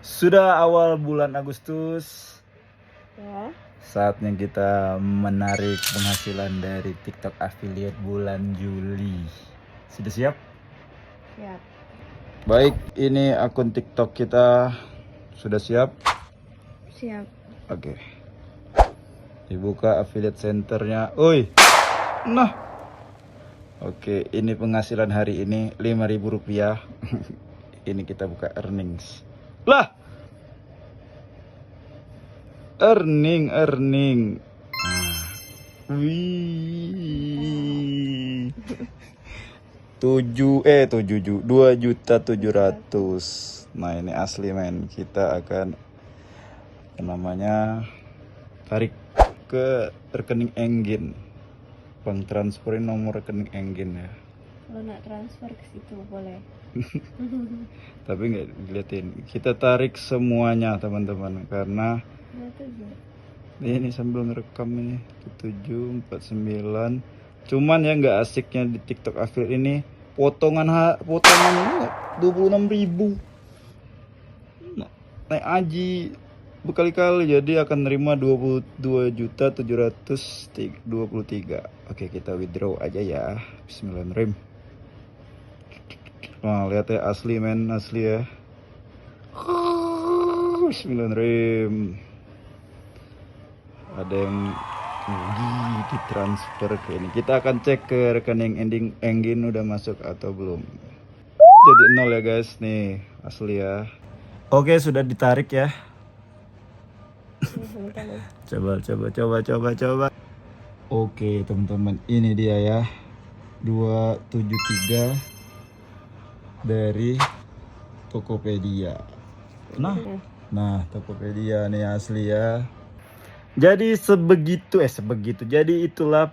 Sudah awal bulan Agustus, Ya. saatnya kita menarik penghasilan dari TikTok affiliate bulan Juli. Sudah siap? Siap. Baik, ini akun TikTok kita sudah siap. Siap. Oke. Dibuka affiliate centernya. Oi. Nah. Oke, ini penghasilan hari ini Rp5.000. Ini kita buka earnings. Lah. Earning. Wih. 2.700.000. Nah, ini asli men. Kita akan namanya tarik ke rekening Engine. Bank transferin nomor rekening Engine ya. Kalau nak transfer ke situ boleh. Tapi nggak diliatin. Kita tarik semuanya teman-teman karena ini sambil ngerekam ini 749. Cuman ya nggak asiknya di TikTok affiliate ini potongan ini 26.000. Naik aji berkali-kali jadi akan nerima 22.723. Oke, kita withdraw aja ya. Bismillahirrahmanirrahim. Wah, lihat ya, asli men, asli ya. Bismillahirrahmanirrahim. Ada yang ditransfer ke ini. Kita akan cek ke rekening Engine udah masuk atau belum. Jadi 0 ya guys, nih asli ya. Oke, sudah ditarik ya. Coba. Oke teman-teman, ini dia ya, 273 dari Tokopedia. Nah Tokopedia nih asli ya. Jadi sebegitu. Jadi itulah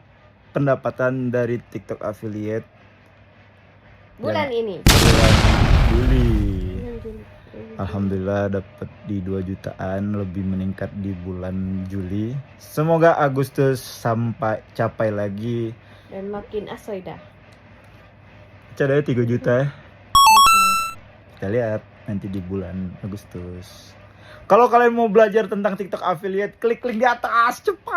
pendapatan dari TikTok affiliate Bulan ini. bulan Juli. Alhamdulillah dapat di 2 jutaan, lebih meningkat di bulan Juli. Semoga Agustus sampai capai lagi. Dan makin asoy dah. Cadanya 3 juta ya. Kita lihat nanti di bulan Agustus. Kalau kalian mau belajar tentang TikTok affiliate, klik link di atas cepat.